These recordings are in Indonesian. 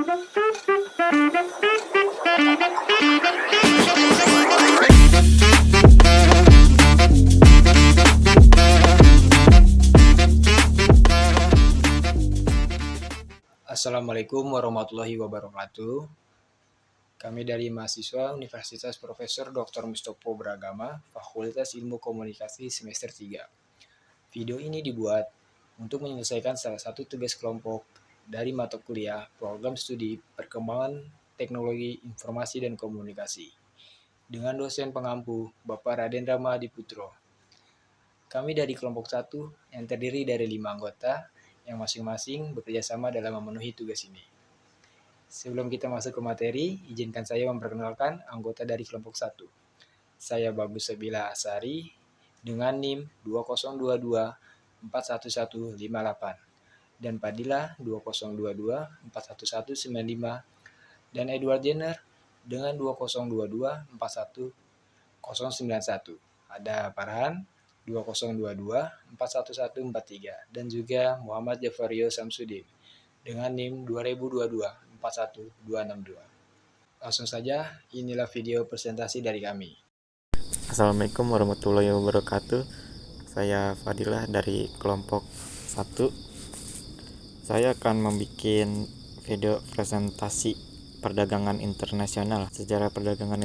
Assalamualaikum warahmatullahi wabarakatuh. Kami dari mahasiswa Universitas Profesor Dr. Mustopo Beragama, Fakultas Ilmu Komunikasi semester 3. Video ini dibuat untuk menyelesaikan salah satu tugas kelompok dari mata kuliah Program Studi Perkembangan Teknologi Informasi dan Komunikasi dengan dosen pengampu Bapak Raden Rama Adiputro. Kami dari kelompok 1 yang terdiri dari 5 anggota yang masing-masing bekerja sama dalam memenuhi tugas ini. Sebelum kita masuk ke materi, izinkan saya memperkenalkan anggota dari kelompok 1. Saya Bagus Sabila Asari dengan NIM 2022411158 dan Padilla 2022411195 dan Edward Jenner dengan 2022411091. Ada Farhan 2022411143 dan juga Muhammad Jafario Samsudin dengan NIM 2022416262. Langsung saja, inilah video presentasi dari kami. Assalamualaikum warahmatullahi wabarakatuh. Saya Fadilah dari kelompok 1. Saya akan membuat video presentasi perdagangan internasional. Sejarah perdagangan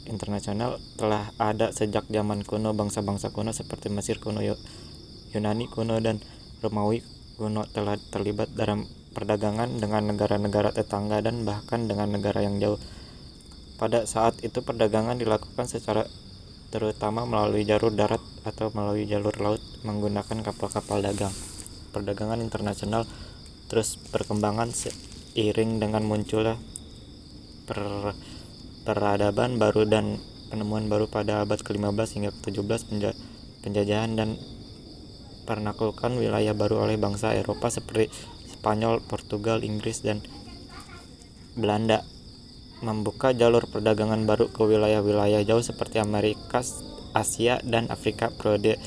internasional telah ada sejak zaman kuno. Bangsa-bangsa kuno seperti Mesir kuno, Yunani kuno, dan Romawi kuno telah terlibat dalam perdagangan dengan negara-negara tetangga dan bahkan dengan negara yang jauh. Pada saat itu perdagangan dilakukan secara terutama melalui jalur darat atau melalui jalur laut menggunakan kapal-kapal dagang. Perdagangan internasional terus berkembangan seiring dengan munculnya peradaban baru dan penemuan baru pada abad ke-15 hingga ke-17, penjajahan dan penaklukan wilayah baru oleh bangsa Eropa seperti Spanyol, Portugal, Inggris, dan Belanda membuka jalur perdagangan baru ke wilayah-wilayah jauh seperti Amerika, Asia, dan Afrika. Periode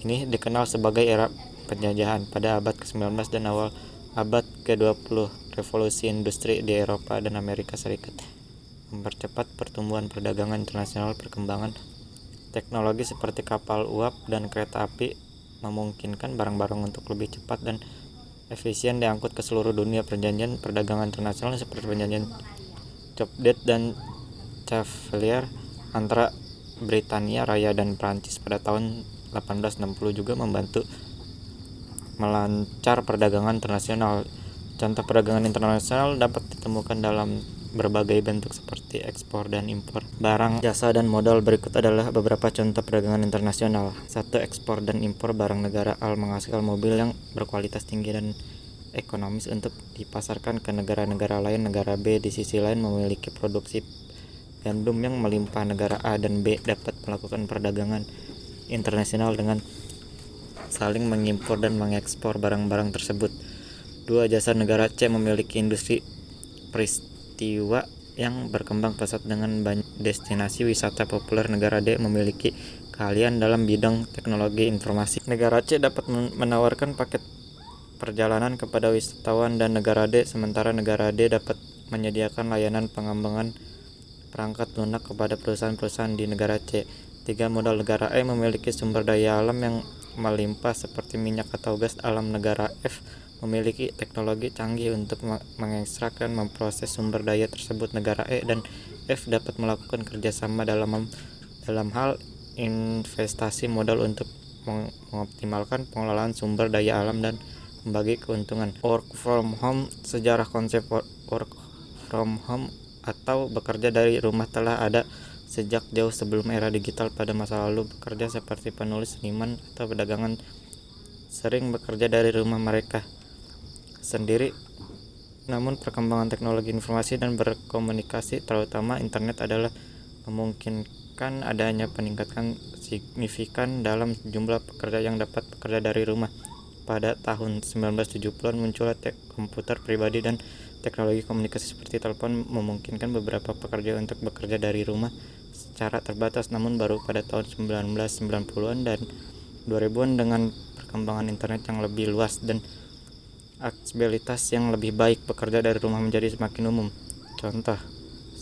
ini dikenal sebagai era penjajahan. Pada abad ke-19 dan awal abad ke-20, revolusi industri di Eropa dan Amerika Serikat mempercepat pertumbuhan perdagangan internasional. Perkembangan teknologi seperti kapal uap dan kereta api memungkinkan barang-barang untuk lebih cepat dan efisien diangkut ke seluruh dunia. Perjanjian perdagangan internasional seperti perjanjian Chopdet dan Chevalier antara Britania Raya dan Prancis pada tahun 1860 juga membantu melancar perdagangan internasional. Contoh perdagangan internasional dapat ditemukan dalam berbagai bentuk seperti ekspor dan impor barang, jasa, dan modal. Berikut adalah beberapa contoh perdagangan internasional. 1. Ekspor dan impor barang. Negara A menghasilkan mobil yang berkualitas tinggi dan ekonomis untuk dipasarkan ke negara-negara lain. Negara B di sisi lain memiliki produksi gandum yang melimpah. Negara A dan B dapat melakukan perdagangan internasional dengan saling mengimpor dan mengekspor barang-barang tersebut. 2. Jasa. Negara C memiliki industri peristiwa yang berkembang pesat dengan banyak destinasi wisata populer. Negara D memiliki keahlian dalam bidang teknologi informasi. Negara C dapat menawarkan paket perjalanan kepada wisatawan dan negara D, sementara negara D dapat menyediakan layanan pengembangan perangkat lunak kepada perusahaan-perusahaan di negara C. 3. Modal. Negara E memiliki sumber daya alam yang melimpah seperti minyak atau gas alam. Negara F memiliki teknologi canggih untuk mengekstrak dan memproses sumber daya tersebut. Negara E dan F dapat melakukan kerjasama dalam hal investasi modal untuk mengoptimalkan pengelolaan sumber daya alam dan membagi keuntungan. Work from home. Sejarah konsep work from home atau bekerja dari rumah telah ada sejak jauh sebelum era digital. Pada masa lalu, bekerja seperti penulis, seniman, atau pedagang sering bekerja dari rumah mereka sendiri. Namun perkembangan teknologi informasi dan berkomunikasi, terutama internet, adalah memungkinkan adanya peningkatan signifikan dalam jumlah pekerja yang dapat bekerja dari rumah. Pada tahun 1970-an munculnya komputer pribadi dan teknologi komunikasi seperti telepon memungkinkan beberapa pekerja untuk bekerja dari rumah secara terbatas. Namun baru pada tahun 1990-an dan 2000-an dengan perkembangan internet yang lebih luas dan aksesibilitas yang lebih baik. Bekerja dari rumah menjadi semakin umum. Contoh,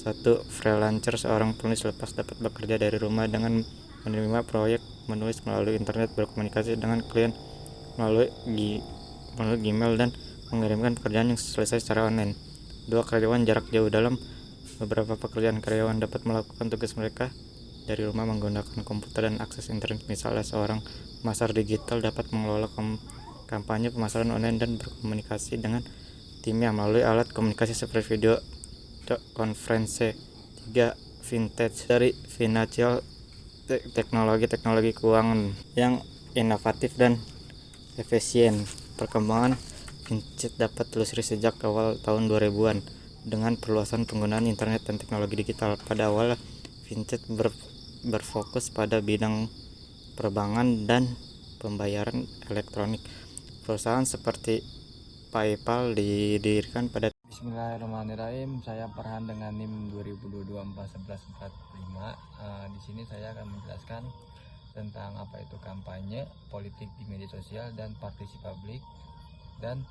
1. Freelancer, seorang penulis lepas dapat bekerja dari rumah dengan menerima proyek menulis melalui internet, berkomunikasi dengan klien melalui Gmail, dan mengirimkan pekerjaan yang selesai secara online. 2. Karyawan jarak jauh. Dalam beberapa pekerjaan, karyawan dapat melakukan tugas mereka dari rumah menggunakan komputer dan akses internet. Misalnya, seorang pemasar digital dapat mengelola kampanye pemasaran online dan berkomunikasi dengan timnya melalui alat komunikasi seperti video konferensi. 3. Vintage, dari financial teknologi keuangan yang inovatif dan efisien. Perkembangan Vintage dapat telusuri sejak awal tahun 2000-an dengan perluasan penggunaan internet dan teknologi digital. Pada awal, Vintage berfokus pada bidang perbankan dan pembayaran elektronik. Perusahaan seperti PayPal didirikan pada Bismillahirrahmanirrahim. Saya Farhan dengan NIM 2022-41145. Di sini saya akan menjelaskan tentang apa itu kampanye politik di media sosial dan partisi publik dan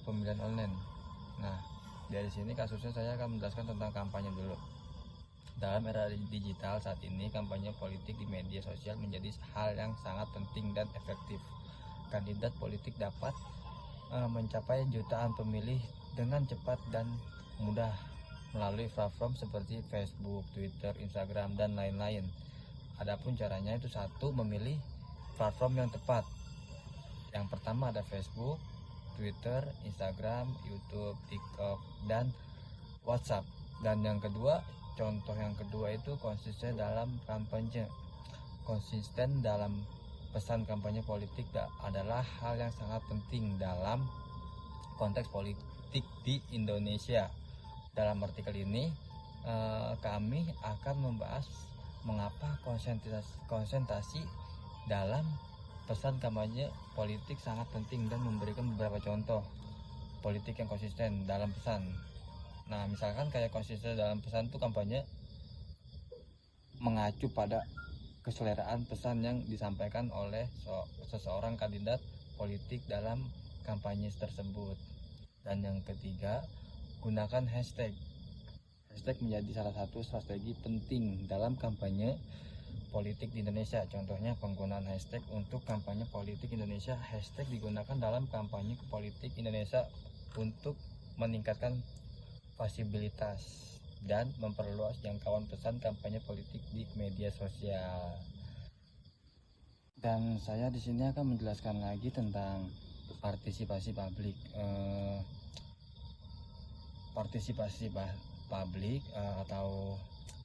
pemilihan online. Nah, dari sini kasusnya saya akan menjelaskan tentang kampanye dulu. Dalam era digital saat ini, kampanye politik di media sosial menjadi hal yang sangat penting dan efektif. Kandidat politik dapat mencapai jutaan pemilih dengan cepat dan mudah melalui platform seperti Facebook, Twitter, Instagram, dan lain-lain. Adapun caranya itu 1. Memilih platform yang tepat. Yang pertama ada Facebook, Twitter, Instagram, YouTube, TikTok, dan WhatsApp. Dan yang kedua, contoh yang kedua itu konsisten dalam kampanye. Konsisten dalam pesan kampanye politik adalah hal yang sangat penting dalam konteks politik di Indonesia. Dalam artikel ini kami akan membahas mengapa konsentrasi dalam pesan kampanye politik sangat penting dan memberikan beberapa contoh politik yang konsisten dalam pesan. Nah, misalkan kayak konsisten dalam pesan itu kampanye mengacu pada keseleraan pesan yang disampaikan oleh seseorang kandidat politik dalam kampanye tersebut. Dan yang ketiga, gunakan hashtag. Hashtag menjadi salah satu strategi penting dalam kampanye politik di Indonesia. Contohnya penggunaan hashtag untuk kampanye politik Indonesia. Hashtag digunakan dalam kampanye politik Indonesia untuk meningkatkan visibilitas dan memperluas jangkauan pesan kampanye politik di media sosial. Dan saya di sini akan menjelaskan lagi tentang partisipasi publik. Partisipasi publik atau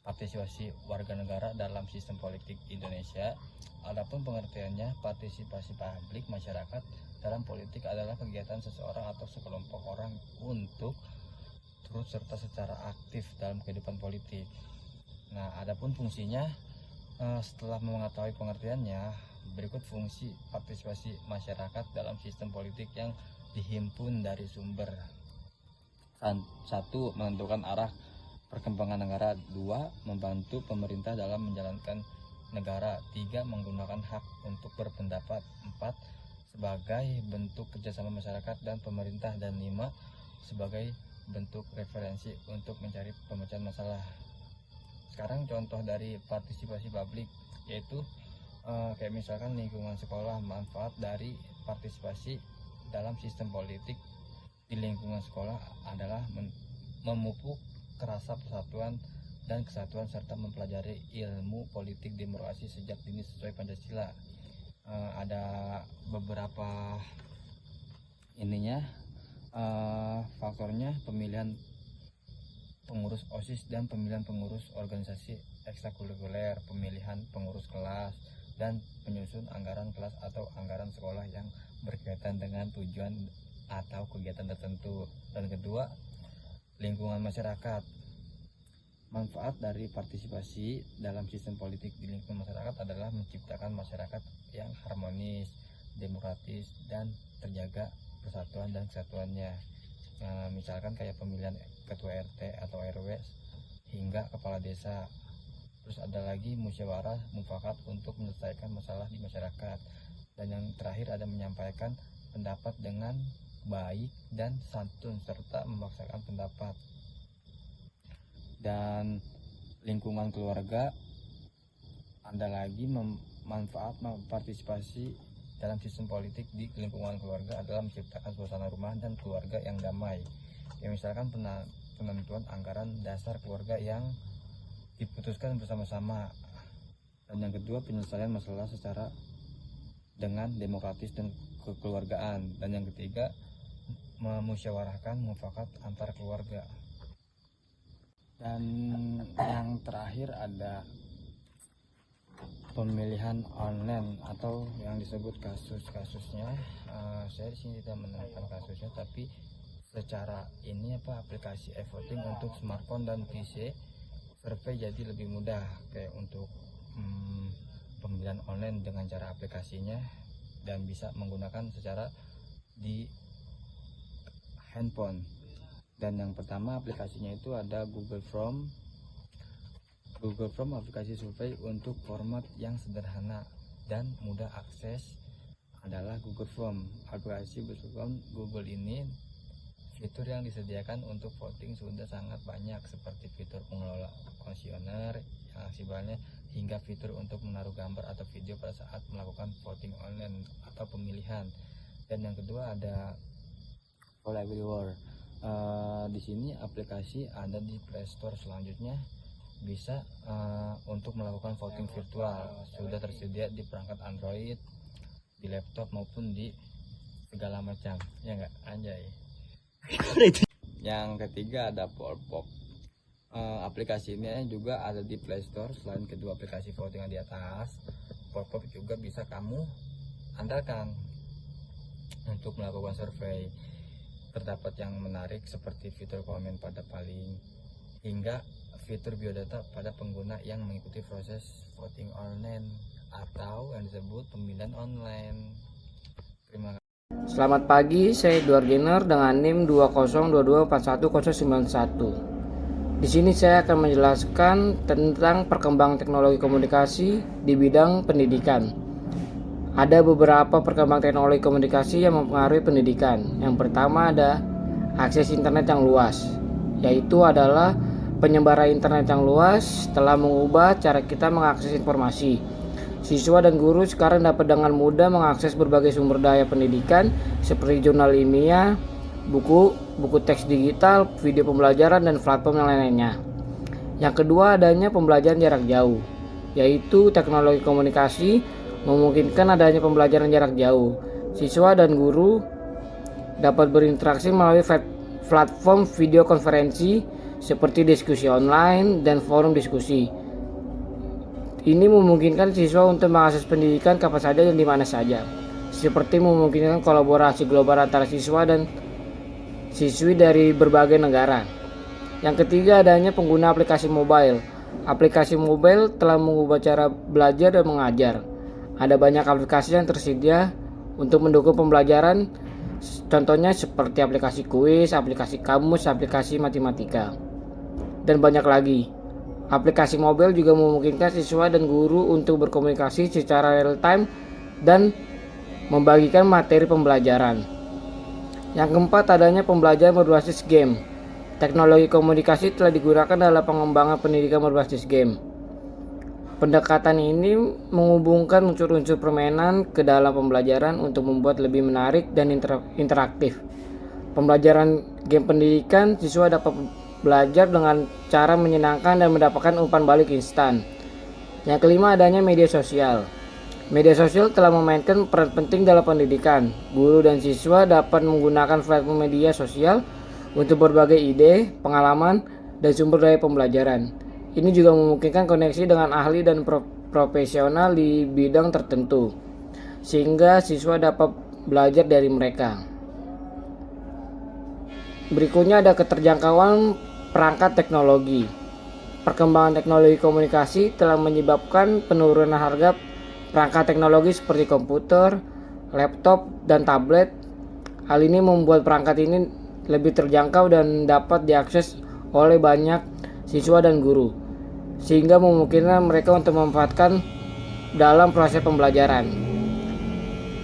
partisipasi warga negara dalam sistem politik Indonesia. Adapun pengertiannya, partisipasi publik masyarakat dalam politik adalah kegiatan seseorang atau sekelompok orang untuk turut serta secara aktif dalam kehidupan politik. Nah, adapun fungsinya, setelah mengetahui pengertiannya, berikut fungsi partisipasi masyarakat dalam sistem politik yang dihimpun dari sumber. 1. Menentukan arah perkembangan negara. 2. Membantu pemerintah dalam menjalankan negara. 3. Menggunakan hak untuk berpendapat. 4. Sebagai bentuk kerjasama masyarakat dan pemerintah. Dan 5. Sebagai bentuk referensi untuk mencari pemecahan masalah. Sekarang contoh dari partisipasi publik, yaitu kayak misalkan lingkungan sekolah. Manfaat dari partisipasi dalam sistem politik di lingkungan sekolah adalah memupuk rasa persatuan dan kesatuan serta mempelajari ilmu politik demokrasi sejak dini sesuai Pancasila. Ada beberapa faktornya: pemilihan pengurus OSIS dan pemilihan pengurus organisasi ekstrakurikuler, pemilihan pengurus kelas, dan penyusun anggaran kelas atau anggaran sekolah yang berkaitan dengan tujuan atau kegiatan tertentu. Dan kedua, lingkungan masyarakat. Manfaat dari partisipasi dalam sistem politik di lingkungan masyarakat adalah menciptakan masyarakat yang harmonis, demokratis, dan terjaga persatuan dan kesatuannya. Misalkan kayak pemilihan ketua RT atau RW hingga kepala desa. Terus ada lagi musyawarah mufakat untuk menyelesaikan masalah di masyarakat. Dan yang terakhir ada menyampaikan pendapat dengan baik dan santun serta memaksakan pendapat. Dan lingkungan keluarga ada lagi manfaat partisipasi dalam sistem politik di lingkungan keluarga adalah menciptakan suasana rumah dan keluarga yang damai. Ya, misalkan penentuan anggaran dasar keluarga yang diputuskan bersama-sama. Dan yang kedua, penyelesaian masalah secara dengan demokratis dan kekeluargaan. Dan yang ketiga, memusyawarahkan mufakat antar keluarga. Dan yang terakhir ada pemilihan online atau yang disebut kasusnya. Saya di sini tidak menemukan kasusnya, tapi secara ini aplikasi e-voting untuk smartphone dan PC survei jadi lebih mudah, kayak untuk pemilihan online dengan cara aplikasinya dan bisa menggunakan secara di handphone. Dan yang pertama aplikasinya itu ada Google Form aplikasi survei untuk format yang sederhana dan mudah akses adalah Google Form. Aplikasi Google ini fitur yang disediakan untuk voting sudah sangat banyak, seperti fitur pengelola kuesioner yang aksesibelnya hingga fitur untuk menaruh gambar atau video pada saat melakukan voting online atau pemilihan. Dan yang kedua ada All Everywhere. Di sini aplikasi ada di Play Store. Selanjutnya bisa untuk melakukan voting virtual, sudah tersedia di perangkat Android, di laptop maupun di segala macam, ya enggak, anjay. Yang ketiga ada Polpop. Aplikasi ini juga ada di Play Store. Selain kedua aplikasi voting yang di atas, Polpop juga bisa kamu andalkan untuk melakukan survei. Terdapat yang menarik seperti fitur komen pada paling hingga fitur biodata pada pengguna yang mengikuti proses voting online atau yang disebut pemilihan online. Terima kasih. Selamat pagi, saya Edward Gainer dengan NIM 20224141091. Di sini saya akan menjelaskan tentang perkembangan teknologi komunikasi di bidang pendidikan. Ada beberapa perkembangan teknologi komunikasi yang mempengaruhi pendidikan. Yang pertama ada akses internet yang luas, yaitu adalah penyebaran internet yang luas telah mengubah cara kita mengakses informasi. Siswa dan guru sekarang dapat dengan mudah mengakses berbagai sumber daya pendidikan seperti jurnal ilmiah, buku teks digital, video pembelajaran, dan platform yang lainnya. Yang kedua adanya pembelajaran jarak jauh, yaitu teknologi komunikasi memungkinkan adanya pembelajaran jarak jauh. Siswa dan guru dapat berinteraksi melalui platform video konferensi seperti diskusi online dan forum diskusi. Ini memungkinkan siswa untuk mengakses pendidikan kapan saja dan di mana saja, seperti memungkinkan kolaborasi global antara siswa dan siswi dari berbagai negara. Yang ketiga adanya pengguna aplikasi mobile. Aplikasi mobile telah mengubah cara belajar dan mengajar. Ada banyak aplikasi yang tersedia untuk mendukung pembelajaran, contohnya seperti aplikasi kuis, aplikasi kamus, aplikasi matematika, dan banyak lagi. Aplikasi mobile juga memungkinkan siswa dan guru untuk berkomunikasi secara real time dan membagikan materi pembelajaran. Yang keempat adanya pembelajaran berbasis game. Teknologi komunikasi telah digunakan dalam pengembangan pendidikan berbasis game. Pendekatan ini menghubungkan unsur-unsur permainan ke dalam pembelajaran untuk membuat lebih menarik dan interaktif. Pembelajaran game pendidikan, siswa dapat belajar dengan cara menyenangkan dan mendapatkan umpan balik instan. Yang kelima adanya media sosial. Media sosial telah memainkan peran penting dalam pendidikan. Guru dan siswa dapat menggunakan platform media sosial untuk berbagai ide, pengalaman, dan sumber daya pembelajaran. Ini juga memungkinkan koneksi dengan ahli dan profesional di bidang tertentu, sehingga siswa dapat belajar dari mereka. Berikutnya ada keterjangkauan perangkat teknologi. Perkembangan teknologi komunikasi telah menyebabkan penurunan harga perangkat teknologi seperti komputer, laptop, dan tablet. Hal ini membuat perangkat ini lebih terjangkau dan dapat diakses oleh banyak siswa dan guru, sehingga memungkinkan mereka untuk memanfaatkan dalam proses pembelajaran.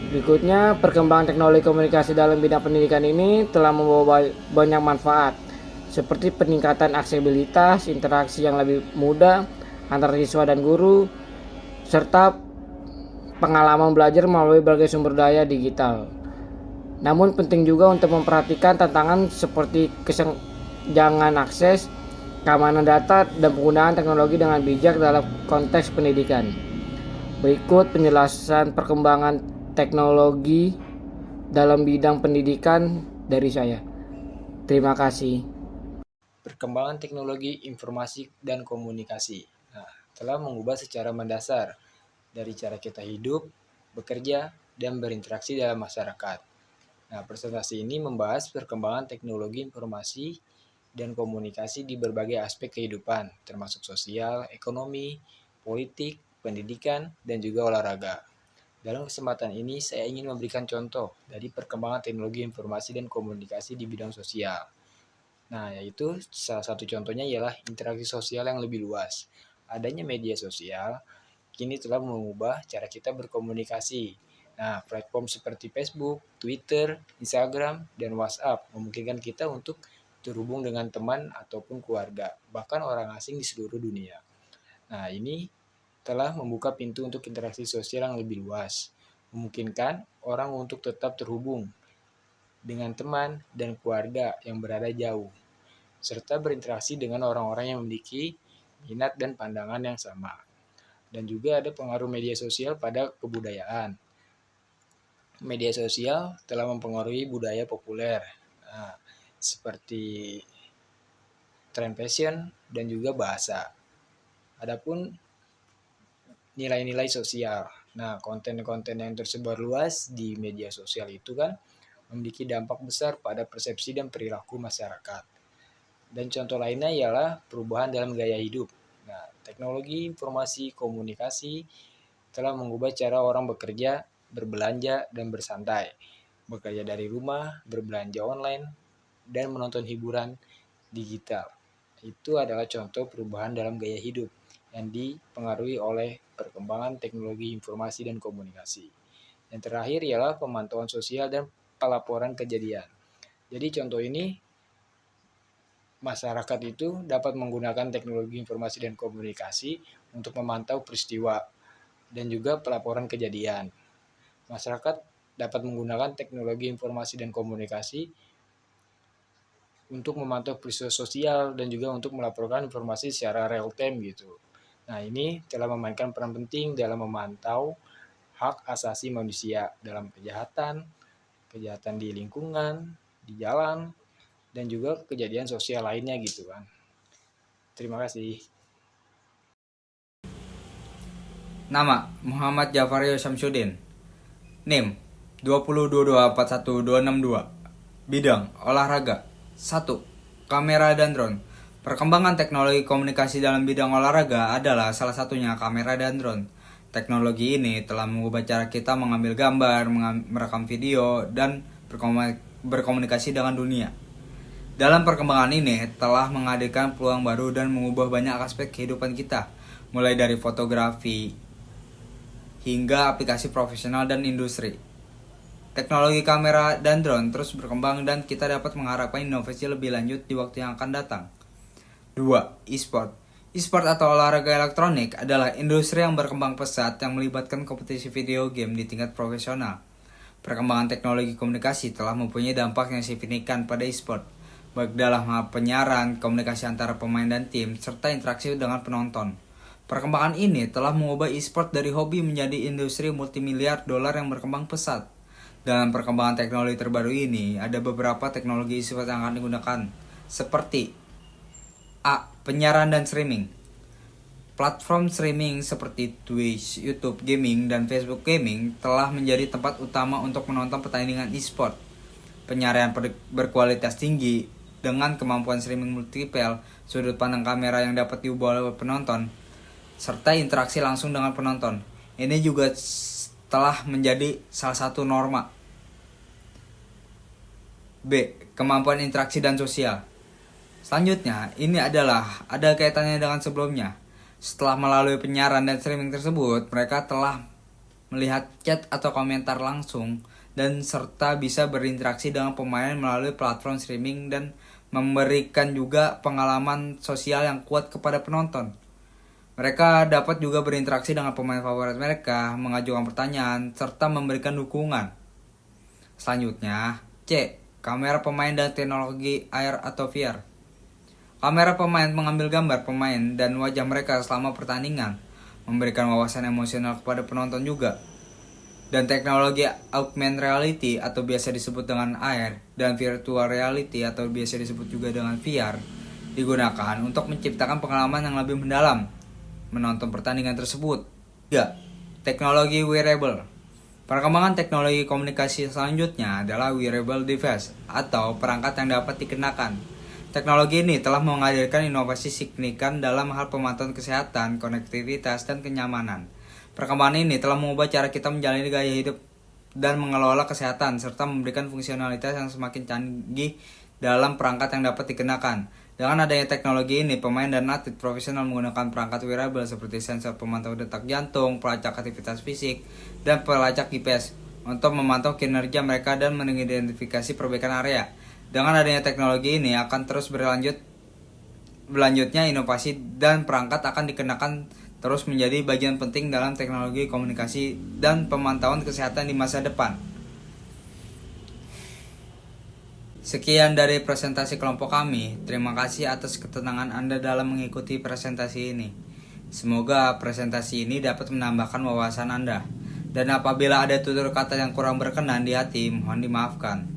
Berikutnya, perkembangan teknologi komunikasi dalam bidang pendidikan ini telah membawa banyak manfaat, seperti peningkatan aksesibilitas, interaksi yang lebih mudah antara siswa dan guru, serta pengalaman belajar melalui berbagai sumber daya digital. Namun penting juga untuk memperhatikan tantangan seperti kesenjangan akses, keamanan data, dan penggunaan teknologi dengan bijak dalam konteks pendidikan. Berikut penjelasan perkembangan teknologi dalam bidang pendidikan dari saya. Terima kasih. Perkembangan teknologi informasi dan komunikasi telah mengubah secara mendasar dari cara kita hidup, bekerja, dan berinteraksi dalam masyarakat. Presentasi ini membahas perkembangan teknologi informasi dan komunikasi di berbagai aspek kehidupan, termasuk sosial, ekonomi, politik, pendidikan, dan juga olahraga. Dalam kesempatan ini, saya ingin memberikan contoh dari perkembangan teknologi informasi dan komunikasi di bidang sosial. Yaitu salah satu contohnya ialah interaksi sosial yang lebih luas. Adanya media sosial kini telah mengubah cara kita berkomunikasi. Platform seperti Facebook, Twitter, Instagram, dan WhatsApp memungkinkan kita untuk terhubung dengan teman ataupun keluarga, bahkan orang asing di seluruh dunia. Ini telah membuka pintu untuk interaksi sosial yang lebih luas, memungkinkan orang untuk tetap terhubung dengan teman dan keluarga yang berada jauh, serta berinteraksi dengan orang-orang yang memiliki minat dan pandangan yang sama. Dan juga ada pengaruh media sosial pada kebudayaan. Media sosial telah mempengaruhi budaya populer, seperti tren fashion dan juga bahasa. Adapun nilai-nilai sosial. Konten-konten yang tersebar luas di media sosial itu kan memiliki dampak besar pada persepsi dan perilaku masyarakat. Dan contoh lainnya ialah perubahan dalam gaya hidup. Teknologi informasi komunikasi telah mengubah cara orang bekerja, berbelanja, dan bersantai. Bekerja dari rumah, berbelanja online, dan menonton hiburan digital. Itu adalah contoh perubahan dalam gaya hidup yang dipengaruhi oleh perkembangan teknologi informasi dan komunikasi. Yang terakhir ialah pemantauan sosial dan pelaporan kejadian. Jadi contoh ini, masyarakat itu dapat menggunakan teknologi informasi dan komunikasi untuk memantau peristiwa dan juga pelaporan kejadian. Masyarakat dapat menggunakan teknologi informasi dan komunikasi untuk memantau peristiwa sosial dan juga untuk melaporkan informasi secara real time gitu. Ini telah memainkan peran penting dalam memantau hak asasi manusia dalam kejahatan di lingkungan, di jalan, dan juga kejadian sosial lainnya gitu kan. Terima kasih. Nama Muhammad Jafario Syamsuddin. NIM 202241262. Bidang olahraga. 1. Kamera dan drone. Perkembangan teknologi komunikasi dalam bidang olahraga adalah salah satunya kamera dan drone. Teknologi ini telah mengubah cara kita mengambil gambar, merekam video, dan berkomunikasi dengan dunia. Dalam perkembangan ini telah menghadirkan peluang baru dan mengubah banyak aspek kehidupan kita, mulai dari fotografi hingga aplikasi profesional dan industri. Teknologi kamera dan drone terus berkembang dan kita dapat mengharapkan inovasi lebih lanjut di waktu yang akan datang. 2. E-sport. E-sport atau olahraga elektronik adalah industri yang berkembang pesat yang melibatkan kompetisi video game di tingkat profesional. Perkembangan teknologi komunikasi telah mempunyai dampak yang signifikan pada e-sport, baik dalam hal penyiaran, komunikasi antara pemain dan tim, serta interaksi dengan penonton. Perkembangan ini telah mengubah e-sport dari hobi menjadi industri multimiliar dolar yang berkembang pesat. Dalam perkembangan teknologi terbaru ini, ada beberapa teknologi e-sport yang akan digunakan, seperti A. Penyiaran dan streaming. Platform streaming seperti Twitch, YouTube Gaming, dan Facebook Gaming telah menjadi tempat utama untuk menonton pertandingan e-sport. Penyiaran berkualitas tinggi dengan kemampuan streaming multiple, sudut pandang kamera yang dapat diubah oleh penonton, serta interaksi langsung dengan penonton. Ini juga telah menjadi salah satu norma. B. Kemampuan interaksi dan sosial. Selanjutnya, ini ada kaitannya dengan sebelumnya. Setelah melalui penyiaran dan streaming tersebut, mereka telah melihat chat atau komentar langsung, dan serta bisa berinteraksi dengan pemain melalui platform streaming dan memberikan juga pengalaman sosial yang kuat kepada penonton. Mereka dapat juga berinteraksi dengan pemain favorit mereka, mengajukan pertanyaan, serta memberikan dukungan. Selanjutnya, C. Kamera pemain dan teknologi AR atau VR. Kamera pemain mengambil gambar pemain dan wajah mereka selama pertandingan, memberikan wawasan emosional kepada penonton juga. Dan teknologi augmented reality atau biasa disebut dengan AR dan virtual reality atau biasa disebut juga dengan VR digunakan untuk menciptakan pengalaman yang lebih mendalam menonton pertandingan tersebut. 3. Teknologi wearable. Perkembangan teknologi komunikasi selanjutnya adalah wearable device atau perangkat yang dapat dikenakan. Teknologi ini telah menghadirkan inovasi signifikan dalam hal pemantauan kesehatan, konektivitas, dan kenyamanan. Perkembangan ini telah mengubah cara kita menjalani gaya hidup dan mengelola kesehatan, serta memberikan fungsionalitas yang semakin canggih dalam perangkat yang dapat dikenakan. Dengan adanya teknologi ini, pemain dan atlet profesional menggunakan perangkat wearable seperti sensor pemantau detak jantung, pelacak aktivitas fisik, dan pelacak GPS untuk memantau kinerja mereka dan mengidentifikasi perbaikan area. Dengan adanya teknologi ini akan terus berlanjutnya inovasi dan perangkat akan dikenakan terus menjadi bagian penting dalam teknologi komunikasi dan pemantauan kesehatan di masa depan. Sekian dari presentasi kelompok kami. Terima kasih atas ketenangan Anda dalam mengikuti presentasi ini. Semoga presentasi ini dapat menambahkan wawasan Anda. Dan apabila ada tutur kata yang kurang berkenan di hati, mohon dimaafkan.